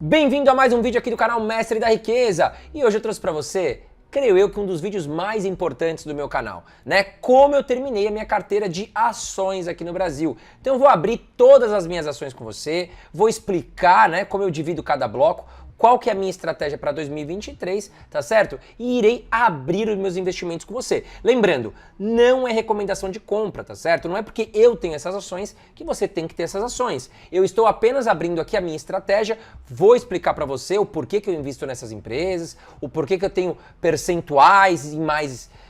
Bem-vindo a mais um vídeo aqui do canal Mestre da Riqueza e hoje eu trouxe para você, creio eu, que um dos vídeos mais importantes do meu canal, né? Como eu terminei a minha carteira de ações aqui no Brasil. Então eu vou abrir todas as minhas ações com você, vou explicar, né, como eu divido cada bloco, qual que é a minha estratégia para 2023, tá certo? E irei abrir os meus investimentos com você. Lembrando, não é recomendação de compra, tá certo? Não é porque eu tenho essas ações que você tem que ter essas ações. Eu estou apenas abrindo aqui a minha estratégia, vou explicar para você o porquê que eu invisto nessas empresas, o porquê que eu tenho percentuais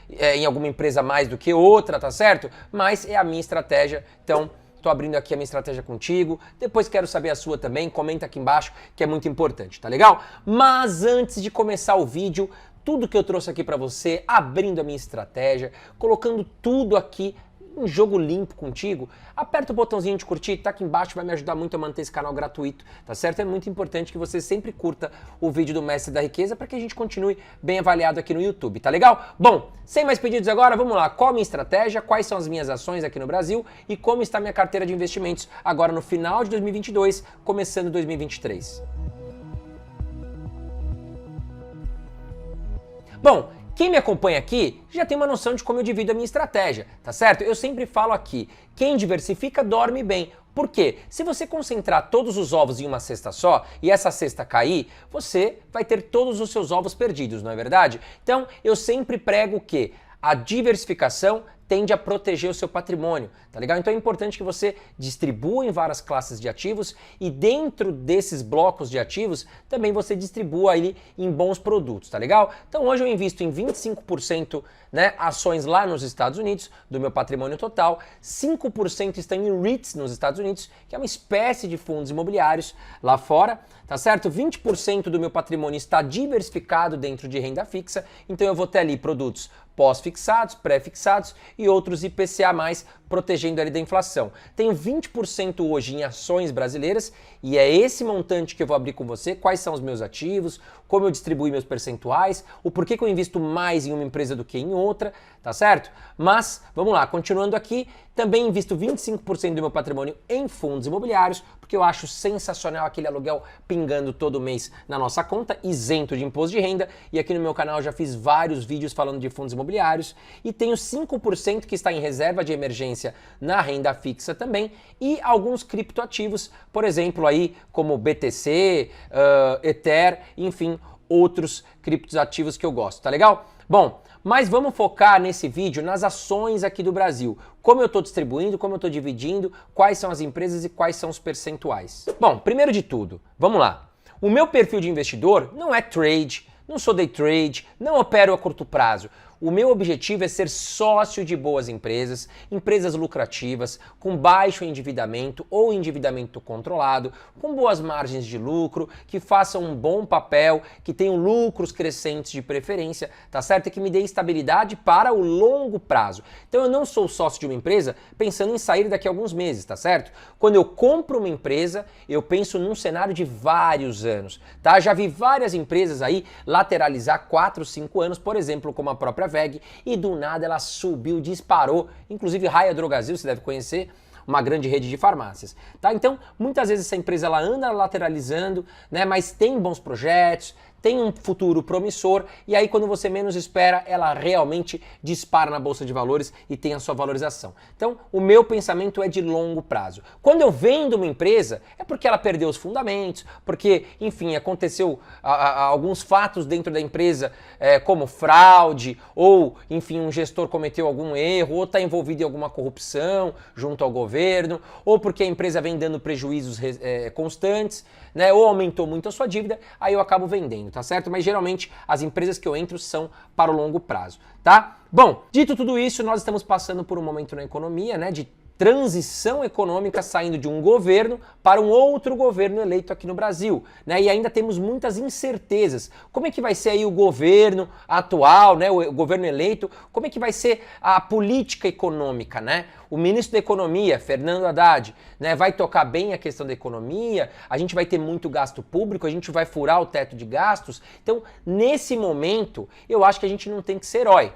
em alguma empresa mais do que outra, tá certo? Mas é a minha estratégia, então estou abrindo aqui a minha estratégia contigo, depois quero saber a sua também, comenta aqui embaixo que é muito importante, tá legal? Mas antes de começar o vídeo, tudo que eu trouxe aqui para você, abrindo a minha estratégia, colocando tudo aqui um jogo limpo contigo, aperta o botãozinho de curtir, tá aqui embaixo, vai me ajudar muito a manter esse canal gratuito, tá certo? É muito importante que você sempre curta o vídeo do Mestre da Riqueza para que a gente continue bem avaliado aqui no YouTube, tá legal? Bom, sem mais pedidos agora, vamos lá. Qual a minha estratégia, quais são as minhas ações aqui no Brasil e como está a minha carteira de investimentos agora no final de 2022, começando 2023. Bom, quem me acompanha aqui já tem uma noção de como eu divido a minha estratégia, tá certo? Eu sempre falo aqui, quem diversifica dorme bem. Por quê? Se você concentrar todos os ovos em uma cesta só e essa cesta cair, você vai ter todos os seus ovos perdidos, não é verdade? Então, eu sempre prego o quê? A diversificação tende a proteger o seu patrimônio, tá legal? Então é importante que você distribua em várias classes de ativos e dentro desses blocos de ativos também você distribua aí em bons produtos, tá legal? Então hoje eu invisto em 25%, né, ações lá nos Estados Unidos do meu patrimônio total, 5% estão em REITs nos Estados Unidos, que é uma espécie de fundos imobiliários lá fora, tá certo? 20% do meu patrimônio está diversificado dentro de renda fixa, então eu vou ter ali produtos pós-fixados, pré-fixados e outros IPCA+, protegendo ali da inflação. Tenho 20% hoje em ações brasileiras e é esse montante que eu vou abrir com você, quais são os meus ativos, como eu distribuo meus percentuais, o porquê que eu invisto mais em uma empresa do que em outra, tá certo? Mas, vamos lá, continuando aqui, também invisto 25% do meu patrimônio em fundos imobiliários, porque eu acho sensacional aquele aluguel pingando todo mês na nossa conta, isento de imposto de renda, e aqui no meu canal eu já fiz vários vídeos falando de fundos imobiliários, e tenho 5% que está em reserva de emergência na renda fixa também, e alguns criptoativos, por exemplo aí como BTC, Ether, enfim, outros criptoativos que eu gosto, tá legal? Bom, mas vamos focar nesse vídeo nas ações aqui do Brasil. Como eu estou distribuindo, como eu estou dividindo, quais são as empresas e quais são os percentuais. Bom, primeiro de tudo, vamos lá. O meu perfil de investidor não é trade, não sou day trade, não opero a curto prazo. O meu objetivo é ser sócio de boas empresas, empresas lucrativas, com baixo endividamento ou endividamento controlado, com boas margens de lucro, que façam um bom papel, que tenham lucros crescentes de preferência, tá certo? E que me dê estabilidade para o longo prazo. Então eu não sou sócio de uma empresa pensando em sair daqui a alguns meses, tá certo? Quando eu compro uma empresa, eu penso num cenário de vários anos, tá? Já vi várias empresas aí lateralizar 4, 5 anos, por exemplo, como a própria VEG, e do nada ela subiu, disparou, inclusive Raia Drogasil, você deve conhecer, uma grande rede de farmácias, tá? Então, muitas vezes essa empresa ela anda lateralizando, né, mas tem bons projetos, tem um futuro promissor e aí quando você menos espera, ela realmente dispara na bolsa de valores e tem a sua valorização. Então, o meu pensamento é de longo prazo. Quando eu vendo uma empresa, é porque ela perdeu os fundamentos, porque, enfim, aconteceu alguns fatos dentro da empresa, como fraude, ou, enfim, um gestor cometeu algum erro, ou está envolvido em alguma corrupção junto ao governo, ou porque a empresa vem dando prejuízos constantes, né, ou aumentou muito a sua dívida, aí eu acabo vendendo, tá certo? Mas geralmente as empresas que eu entro são para o longo prazo, tá? Bom, dito tudo isso, nós estamos passando por um momento na economia, né, de transição econômica saindo de um governo para um outro governo eleito aqui no Brasil, né? E ainda temos muitas incertezas. Como é que vai ser aí o governo atual, né? O governo eleito? Como é que vai ser a política econômica, né? O ministro da Economia, Fernando Haddad, né, vai tocar bem a questão da economia? A gente vai ter muito gasto público? A gente vai furar o teto de gastos? Então, nesse momento, eu acho que a gente não tem que ser herói.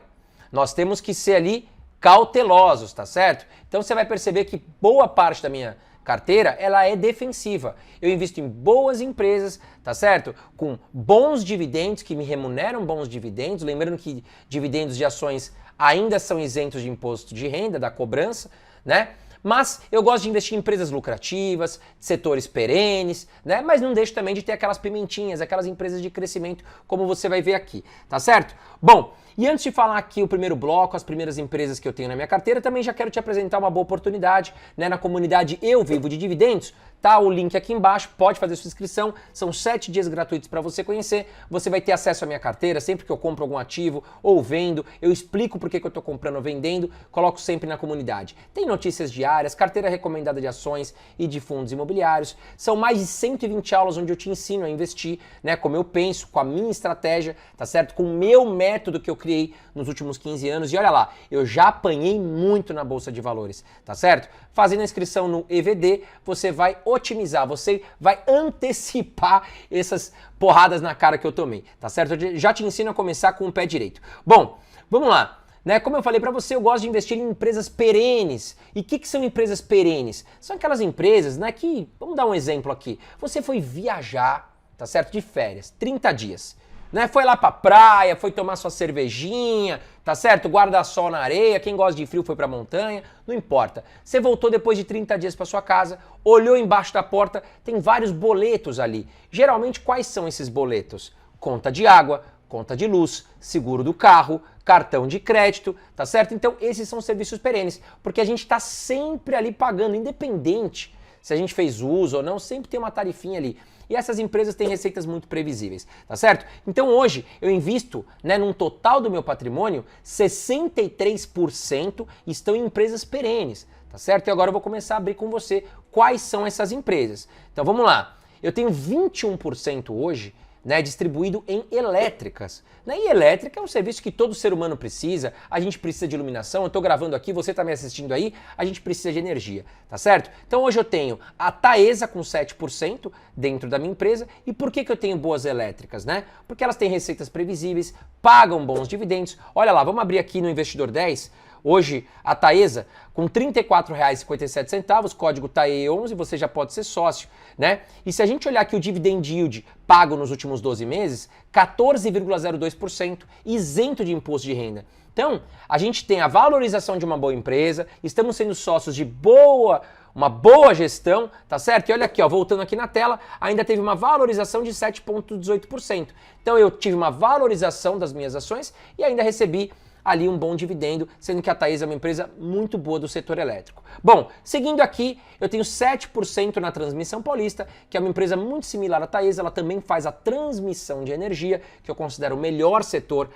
Nós temos que ser ali cautelosos, tá certo? Então você vai perceber que boa parte da minha carteira, ela é defensiva. Eu invisto em boas empresas, tá certo? Com bons dividendos, que me remuneram bons dividendos. Lembrando que dividendos de ações ainda são isentos de imposto de renda, da cobrança, né? Mas eu gosto de investir em empresas lucrativas, setores perenes, né? Mas não deixo também de ter aquelas pimentinhas, aquelas empresas de crescimento, como você vai ver aqui, tá certo? Bom, e antes de falar aqui o primeiro bloco, as primeiras empresas que eu tenho na minha carteira, também já quero te apresentar uma boa oportunidade, né, na comunidade Eu Vivo de Dividendos. Tá o link aqui embaixo, pode fazer sua inscrição, são 7 dias gratuitos para você conhecer, você vai ter acesso à minha carteira sempre que eu compro algum ativo ou vendo, eu explico por que eu estou comprando ou vendendo, coloco sempre na comunidade. Tem notícias diárias, carteira recomendada de ações e de fundos imobiliários, são mais de 120 aulas onde eu te ensino a investir, né, como eu penso, com a minha estratégia, tá certo? Com o meu método que eu criei nos últimos 15 anos e olha lá, eu já apanhei muito na Bolsa de Valores, tá certo? Fazendo a inscrição no EVD, você vai otimizar, você vai antecipar essas porradas na cara que eu tomei, tá certo? Eu já te ensino a começar com o pé direito. Bom, vamos lá. Né? Como eu falei para você, eu gosto de investir em empresas perenes. E o que são empresas perenes? São aquelas empresas, né, que, vamos dar um exemplo aqui, você foi viajar, tá certo? De férias, 30 dias. Né? Foi lá pra praia, foi tomar sua cervejinha, tá certo? Guarda-sol na areia, quem gosta de frio foi pra montanha, não importa. Você voltou depois de 30 dias pra sua casa, olhou embaixo da porta, tem vários boletos ali. Geralmente, quais são esses boletos? Conta de água, conta de luz, seguro do carro, cartão de crédito, tá certo? Então, esses são serviços perenes, porque a gente tá sempre ali pagando, independente se a gente fez uso ou não, sempre tem uma tarifinha ali. E essas empresas têm receitas muito previsíveis, tá certo? Então hoje eu invisto, né, num total do meu patrimônio, 63% estão em empresas perenes, tá certo? E agora eu vou começar a abrir com você quais são essas empresas. Então vamos lá, eu tenho 21% hoje, né, distribuído em elétricas. Né? E elétrica é um serviço que todo ser humano precisa, a gente precisa de iluminação, eu estou gravando aqui, você está me assistindo aí, a gente precisa de energia, tá certo? Então hoje eu tenho a Taesa com 7% dentro da minha empresa, e por que eu tenho boas elétricas, né? Porque elas têm receitas previsíveis, pagam bons dividendos. Olha lá, vamos abrir aqui no Investidor 10, hoje a Taesa com R$ 34,57, código TAE11, você já pode ser sócio, né? E se a gente olhar aqui o dividend yield pago nos últimos 12 meses, 14,02%, isento de imposto de renda. Então, a gente tem a valorização de uma boa empresa, estamos sendo sócios de uma boa gestão, tá certo? E olha aqui, ó, voltando aqui na tela, ainda teve uma valorização de 7,18%. Então eu tive uma valorização das minhas ações e ainda recebi ali um bom dividendo, sendo que a Taesa é uma empresa muito boa do setor elétrico. Bom, seguindo aqui, eu tenho 7% na Transmissão Paulista, que é uma empresa muito similar à Taesa, ela também faz a transmissão de energia, que eu considero o melhor setor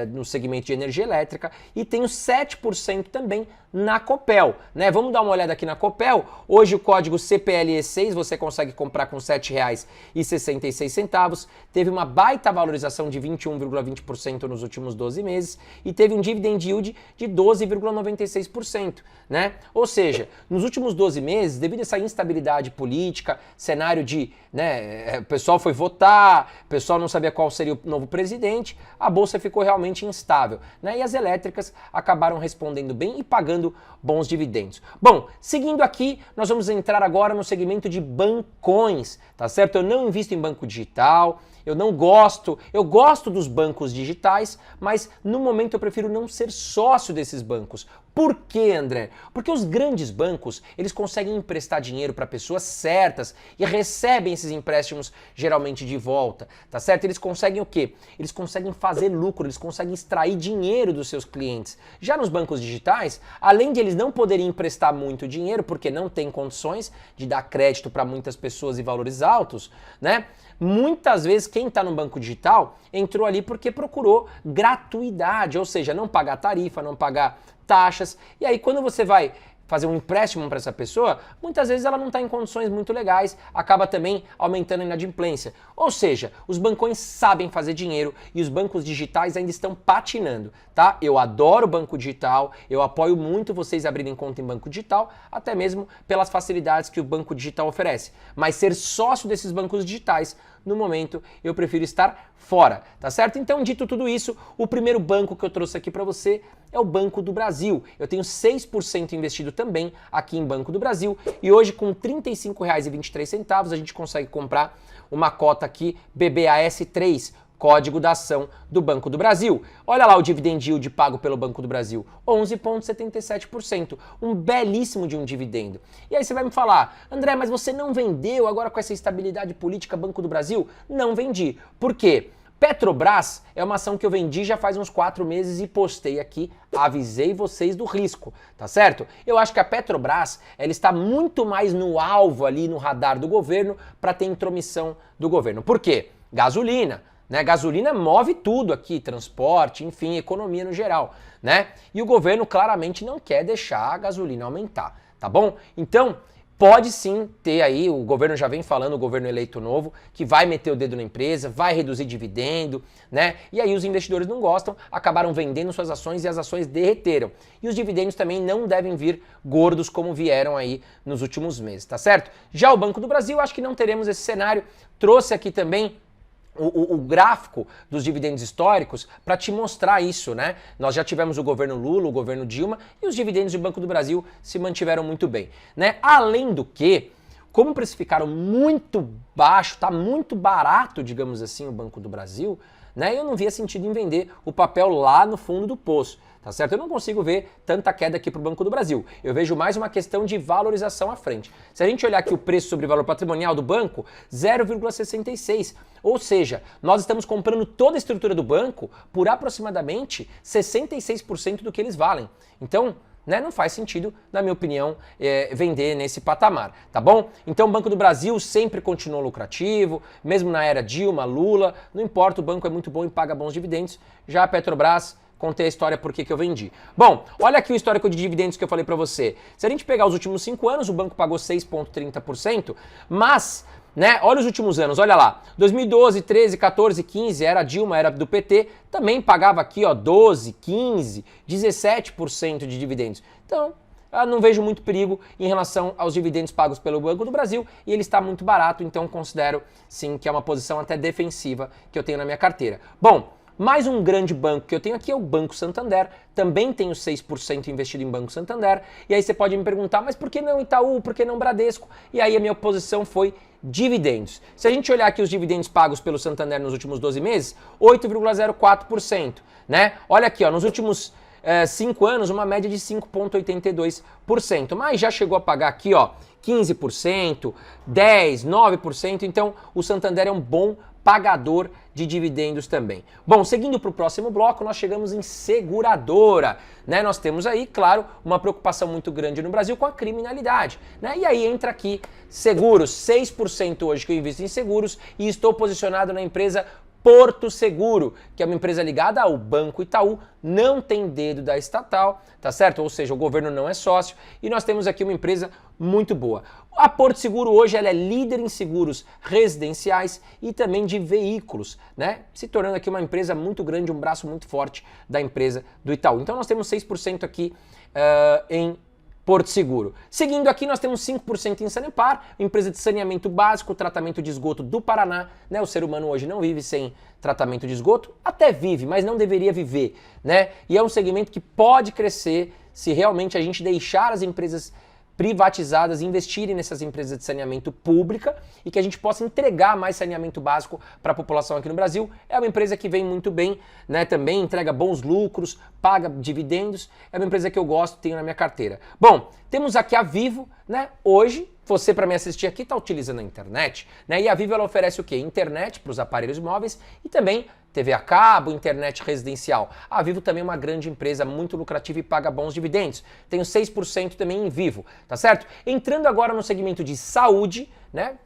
no segmento de energia elétrica, e tenho 7% também na Copel, né? Vamos dar uma olhada aqui na Copel. Hoje o código CPLE6 você consegue comprar com R$ 7,66. Teve uma baita valorização de 21,20% nos últimos 12 meses e teve um dividend yield de 12,96%, né? Ou seja, nos últimos 12 meses, devido a essa instabilidade política, cenário de, né, o pessoal foi votar, o pessoal não sabia qual seria o novo presidente, a bolsa ficou realmente instável, né? E as elétricas acabaram respondendo bem e pagando bons dividendos. Bom, seguindo aqui, nós vamos entrar agora no segmento de bancões, tá certo? Eu não invisto em banco digital, eu gosto dos bancos digitais, mas no momento eu prefiro não ser sócio desses bancos. Por quê, André? Porque os grandes bancos, eles conseguem emprestar dinheiro para pessoas certas e recebem esses empréstimos geralmente de volta, tá certo? Eles conseguem o quê? Eles conseguem fazer lucro, eles conseguem extrair dinheiro dos seus clientes. Já nos bancos digitais, além de eles não poderem emprestar muito dinheiro, porque não têm condições de dar crédito para muitas pessoas e valores altos, né? Muitas vezes quem está no banco digital entrou ali porque procurou gratuidade, ou seja, não pagar tarifa, não pagar taxas. E aí quando você vai fazer um empréstimo para essa pessoa, muitas vezes ela não está em condições muito legais, acaba também aumentando a inadimplência. Ou seja, os bancões sabem fazer dinheiro e os bancos digitais ainda estão patinando, tá? Eu adoro banco digital, eu apoio muito vocês abrirem conta em banco digital, até mesmo pelas facilidades que o banco digital oferece. Mas ser sócio desses bancos digitais no momento eu prefiro estar fora, tá certo? Então, dito tudo isso, o primeiro banco que eu trouxe aqui para você é o Banco do Brasil. Eu tenho 6% investido também aqui em Banco do Brasil e hoje com R$ 35,23 a gente consegue comprar uma cota aqui BBAS3, código da ação do Banco do Brasil. Olha lá o dividend yield pago pelo Banco do Brasil, 11,77%, um belíssimo de um dividendo. E aí você vai me falar, André, mas você não vendeu agora com essa instabilidade política Banco do Brasil? Não vendi. Por quê? Petrobras é uma ação que eu vendi já faz uns 4 meses e postei aqui, avisei vocês do risco, tá certo? Eu acho que a Petrobras, ela está muito mais no alvo ali, no radar do governo, para ter intromissão do governo. Por quê? Gasolina. Né? Gasolina move tudo aqui, transporte, enfim, economia no geral, né? E o governo claramente não quer deixar a gasolina aumentar, tá bom? Então, pode sim ter aí, o governo já vem falando, o governo eleito novo, que vai meter o dedo na empresa, vai reduzir dividendo, né? E aí os investidores não gostam, acabaram vendendo suas ações e as ações derreteram. E os dividendos também não devem vir gordos como vieram aí nos últimos meses, tá certo? Já o Banco do Brasil, acho que não teremos esse cenário, trouxe aqui também o gráfico dos dividendos históricos para te mostrar isso, né? Nós já tivemos o governo Lula, o governo Dilma e os dividendos do Banco do Brasil se mantiveram muito bem, né? Além do que, como precificaram muito baixo, tá muito barato, digamos assim, o Banco do Brasil, né? Eu não via sentido em vender o papel lá no fundo do poço. Tá certo? Eu não consigo ver tanta queda aqui para o Banco do Brasil. Eu vejo mais uma questão de valorização à frente. Se a gente olhar aqui o preço sobre valor patrimonial do banco, 0,66. Ou seja, nós estamos comprando toda a estrutura do banco por aproximadamente 66% do que eles valem. Então, né, não faz sentido, na minha opinião, vender nesse patamar, tá bom? Então o Banco do Brasil sempre continuou lucrativo, mesmo na era Dilma, Lula, não importa, o banco é muito bom e paga bons dividendos. Já a Petrobras, contei a história por que eu vendi. Bom, olha aqui o histórico de dividendos que eu falei para você. Se a gente pegar os últimos 5 anos, o banco pagou 6,30%, mas, né, olha os últimos anos, olha lá, 2012, 13, 14, 15, era Dilma, era do PT, também pagava aqui, ó, 12, 15, 17% de dividendos. Então, eu não vejo muito perigo em relação aos dividendos pagos pelo Banco do Brasil e ele está muito barato, então considero, sim, que é uma posição até defensiva que eu tenho na minha carteira. Bom, mais um grande banco que eu tenho aqui é o Banco Santander, também tenho 6% investido em Banco Santander, e aí você pode me perguntar, mas por que não Itaú, por que não Bradesco? E aí a minha posição foi dividendos. Se a gente olhar aqui os dividendos pagos pelo Santander nos últimos 12 meses, 8,04%, né? Olha aqui, ó, nos últimos 5 anos, uma média de 5,82%, mas já chegou a pagar aqui, ó, 15%, 10%, 9%, então o Santander é um bom pagador de dividendos também. Bom, seguindo para o próximo bloco, nós chegamos em seguradora, né? Nós temos aí, claro, uma preocupação muito grande no Brasil com a criminalidade, né? E aí entra aqui seguros, 6% hoje que eu invisto em seguros e estou posicionado na empresa Porto Seguro, que é uma empresa ligada ao Banco Itaú, não tem dedo da estatal, tá certo? Ou seja, o governo não é sócio e nós temos aqui uma empresa muito boa. A Porto Seguro hoje ela é líder em seguros residenciais e também de veículos, né? Se tornando aqui uma empresa muito grande, um braço muito forte da empresa do Itaú. Então nós temos 6% aqui em Porto Seguro. Seguindo aqui, nós temos 5% em Sanepar, empresa de saneamento básico, tratamento de esgoto do Paraná, né? O ser humano hoje não vive sem tratamento de esgoto, até vive, mas não deveria viver, né? E é um segmento que pode crescer se realmente a gente deixar as empresas privatizadas, investirem nessas empresas de saneamento pública e que a gente possa entregar mais saneamento básico para a população aqui no Brasil. É uma empresa que vem muito bem, né? Também entrega bons lucros, paga dividendos. É uma empresa que eu gosto, tenho na minha carteira. Bom, temos aqui a Vivo, né? Hoje, você para me assistir aqui está utilizando a internet, né? E a Vivo ela oferece o quê? Internet para os aparelhos móveis e também TV a cabo, internet residencial. A Vivo também é uma grande empresa, muito lucrativa e paga bons dividendos. Tenho 6% também em Vivo, tá certo? Entrando agora no segmento de saúde, né?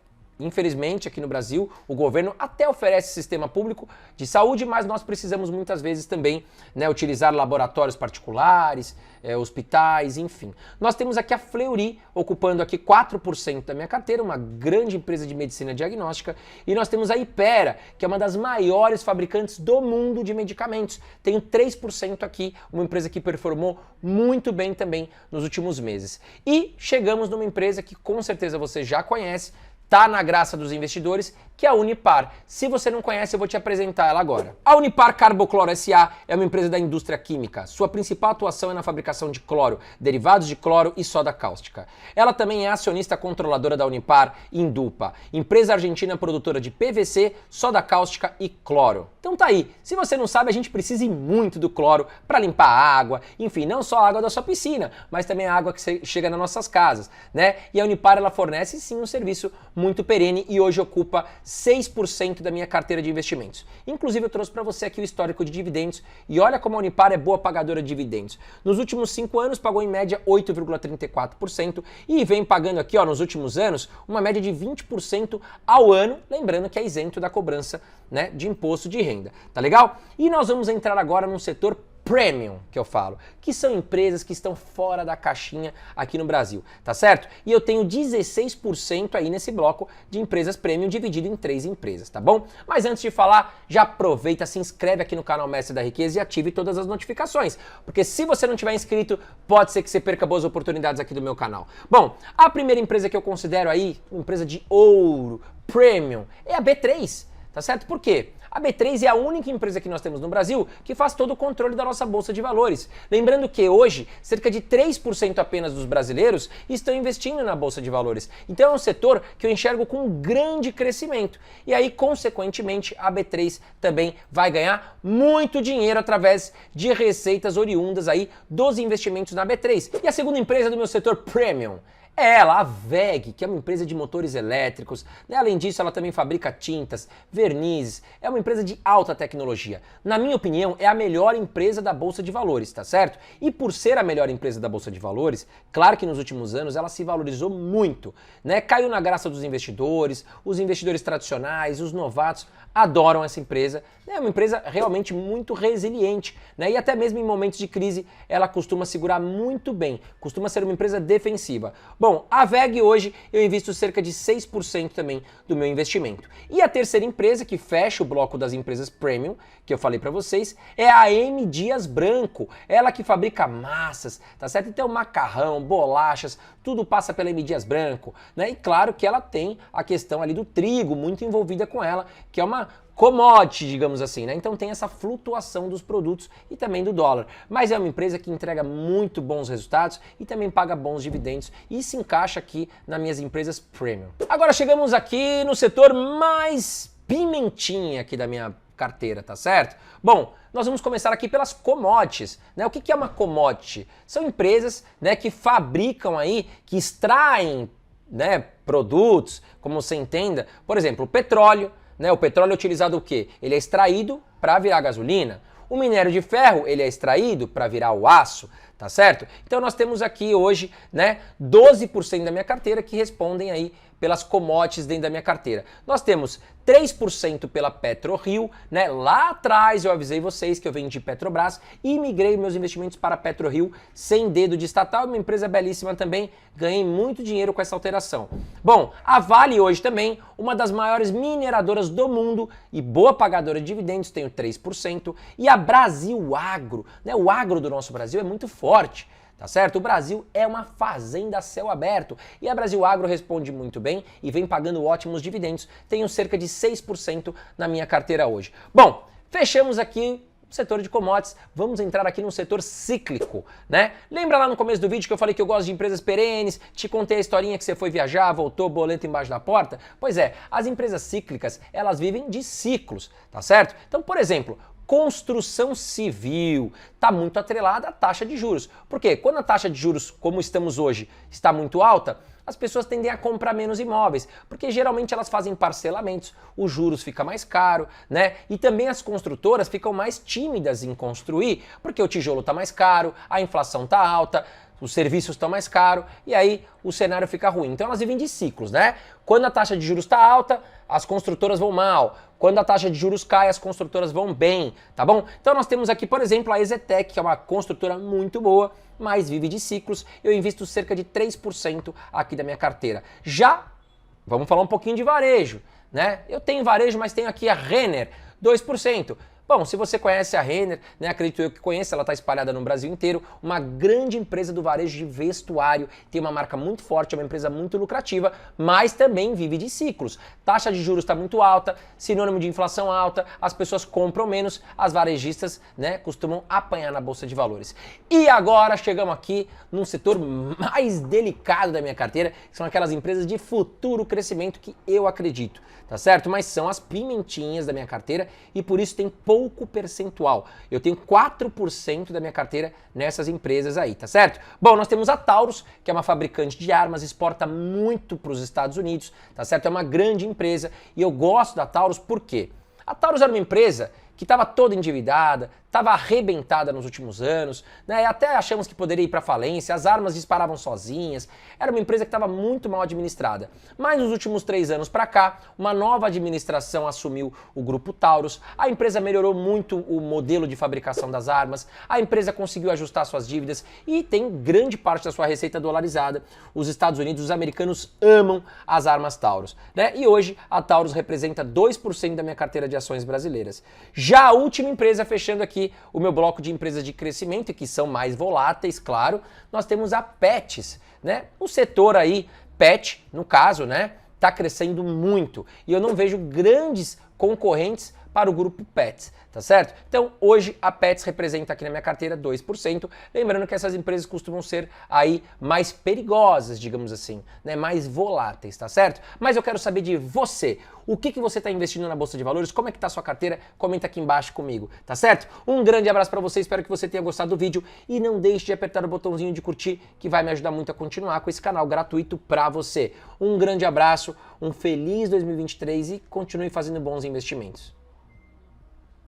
Infelizmente, aqui no Brasil, o governo até oferece sistema público de saúde, mas nós precisamos muitas vezes também, né, utilizar laboratórios particulares, hospitais, enfim. Nós temos aqui a Fleury, ocupando aqui 4% da minha carteira, uma grande empresa de medicina diagnóstica, e nós temos a Hypera, que é uma das maiores fabricantes do mundo de medicamentos. Tenho 3% aqui, uma empresa que performou muito bem também nos últimos meses. E chegamos numa empresa que com certeza você já conhece, tá na graça dos investidores, que é a Unipar. Se você não conhece, eu vou te apresentar ela agora. A Unipar Carbocloro S.A. é uma empresa da indústria química. Sua principal atuação é na fabricação de cloro, derivados de cloro e soda cáustica. Ela também é acionista controladora da Unipar Indupa, empresa argentina produtora de PVC, soda cáustica e cloro. Então tá aí. Se você não sabe, a gente precisa ir muito do cloro para limpar a água, enfim, não só a água da sua piscina, mas também a água que chega nas nossas casas, né? E a Unipar, ela fornece sim um serviço muito perene e hoje ocupa 6% da minha carteira de investimentos. Inclusive eu trouxe para você aqui o histórico de dividendos e olha como a Unipar é boa pagadora de dividendos. Nos últimos 5 anos pagou em média 8,34% e vem pagando aqui, ó, nos últimos anos uma média de 20% ao ano, lembrando que é isento da cobrança, né, de imposto de renda. Tá legal? E nós vamos entrar agora num setor premium, que eu falo, que são empresas que estão fora da caixinha aqui no Brasil, tá certo? E eu tenho 16% aí nesse bloco de empresas premium dividido em 3 empresas, tá bom? Mas antes de falar, já aproveita, se inscreve aqui no canal Mestre da Riqueza e ative todas as notificações, porque se você não tiver inscrito, pode ser que você perca boas oportunidades aqui do meu canal. Bom, a primeira empresa que eu considero aí, uma empresa de ouro, premium, é a B3, tá certo? Por quê? A B3 é a única empresa que nós temos no Brasil que faz todo o controle da nossa bolsa de valores. Lembrando que hoje, cerca de 3% apenas dos brasileiros estão investindo na bolsa de valores. Então é um setor que eu enxergo com um grande crescimento. E aí, consequentemente, a B3 também vai ganhar muito dinheiro através de receitas oriundas aí dos investimentos na B3. E a segunda empresa do meu setor premium é ela, a WEG, que é uma empresa de motores elétricos, né? Além disso, ela também fabrica tintas, vernizes, é uma empresa de alta tecnologia. Na minha opinião, é a melhor empresa da Bolsa de Valores, tá certo? E por ser a melhor empresa da Bolsa de Valores, claro que nos últimos anos ela se valorizou muito, né? Caiu na graça dos investidores, os investidores tradicionais, os novatos adoram essa empresa, é uma empresa realmente muito resiliente, né? E até mesmo em momentos de crise ela costuma segurar muito bem, costuma ser uma empresa defensiva. Bom, a WEG hoje eu invisto cerca de 6% também do meu investimento. E a terceira empresa que fecha o bloco das empresas premium, que eu falei para vocês, é a M. Dias Branco, ela que fabrica massas, tá certo? Então macarrão, bolachas, tudo passa pela M. Dias Branco, né? E claro que ela tem a questão ali do trigo muito envolvida com ela, que é uma commodity, digamos assim, né? Então tem essa flutuação dos produtos e também do dólar. Mas é uma empresa que entrega muito bons resultados e também paga bons dividendos e se encaixa aqui nas minhas empresas premium. Agora chegamos aqui no setor mais pimentinha aqui da minha carteira, tá certo? Bom, nós vamos começar aqui pelas commodities, né? O que é uma commodity? São empresas, né, que fabricam aí, que extraem, né, produtos, como você entenda, por exemplo, o petróleo, né? O petróleo é utilizado o quê? Ele é extraído para virar gasolina. O minério de ferro, ele é extraído para virar o aço, tá certo? Então nós temos aqui hoje, né, 12% da minha carteira que respondem aí pelas commodities dentro da minha carteira. Nós temos 3% pela PetroRio, né? Lá atrás eu avisei vocês que eu vendi Petrobras e migrei meus investimentos para PetroRio sem dedo de estatal, uma empresa belíssima também, ganhei muito dinheiro com essa alteração. Bom, a Vale hoje também, uma das maiores mineradoras do mundo e boa pagadora de dividendos, tenho 3%, e a Brasil Agro, né? O agro do nosso Brasil é muito forte. Tá certo? O Brasil é uma fazenda a céu aberto e a Brasil Agro responde muito bem e vem pagando ótimos dividendos. Tenho cerca de 6% na minha carteira hoje. Bom, fechamos aqui o setor de commodities, vamos entrar aqui no setor cíclico, né? Lembra lá no começo do vídeo que eu falei que eu gosto de empresas perenes, te contei a historinha que você foi viajar, voltou, boleto embaixo da porta? Pois é, as empresas cíclicas, elas vivem de ciclos, tá certo? Então, por exemplo, construção civil está muito atrelada à taxa de juros. Por quê? Quando a taxa de juros, como estamos hoje, está muito alta, as pessoas tendem a comprar menos imóveis, porque geralmente elas fazem parcelamentos, os juros ficam mais caro, né? E também as construtoras ficam mais tímidas em construir, porque o tijolo está mais caro, a inflação está alta, os serviços estão mais caros e aí o cenário fica ruim. Então elas vivem de ciclos, né? Quando a taxa de juros está alta, as construtoras vão mal. Quando a taxa de juros cai, as construtoras vão bem, tá bom? Então nós temos aqui, por exemplo, a EZTEC, que é uma construtora muito boa, mas vive de ciclos. Eu invisto cerca de 3% aqui da minha carteira. Já, vamos falar um pouquinho de varejo, né? Eu tenho varejo, mas tenho aqui a Renner, 2%. Bom, se você conhece a Renner, né, acredito eu que conheça, ela está espalhada no Brasil inteiro, uma grande empresa do varejo de vestuário, tem uma marca muito forte, é uma empresa muito lucrativa, mas também vive de ciclos. Taxa de juros está muito alta, sinônimo de inflação alta, as pessoas compram menos, as varejistas, né, costumam apanhar na bolsa de valores. E agora chegamos aqui num setor mais delicado da minha carteira, que são aquelas empresas de futuro crescimento que eu acredito, tá certo? Mas são as pimentinhas da minha carteira e por isso tem pouco percentual. Eu tenho 4% da minha carteira nessas empresas aí, tá certo? Bom, nós temos a Taurus, que é uma fabricante de armas, exporta muito para os Estados Unidos, tá certo? É uma grande empresa e eu gosto da Taurus por quê? A Taurus era uma empresa que estava toda endividada, estava arrebentada nos últimos anos, né? Até achamos que poderia ir para falência, as armas disparavam sozinhas, era uma empresa que estava muito mal administrada. Mas nos últimos 3 anos para cá, uma nova administração assumiu o grupo Taurus, a empresa melhorou muito o modelo de fabricação das armas, a empresa conseguiu ajustar suas dívidas e tem grande parte da sua receita dolarizada. Os Estados Unidos, os americanos amam as armas Taurus, né? E hoje a Taurus representa 2% da minha carteira de ações brasileiras. Já a última empresa, fechando aqui o meu bloco de empresas de crescimento e que são mais voláteis, claro, nós temos a Pets, né? O setor aí, pet, no caso, né, tá crescendo muito e eu não vejo grandes concorrentes para o grupo Pets, tá certo? Então, hoje a Pets representa aqui na minha carteira 2%, lembrando que essas empresas costumam ser aí mais perigosas, digamos assim, né, mais voláteis, tá certo? Mas eu quero saber de você, o que você está investindo na Bolsa de Valores, como é que tá a sua carteira? Comenta aqui embaixo comigo, tá certo? Um grande abraço para você, espero que você tenha gostado do vídeo e não deixe de apertar o botãozinho de curtir, que vai me ajudar muito a continuar com esse canal gratuito para você. Um grande abraço, um feliz 2023 e continue fazendo bons investimentos.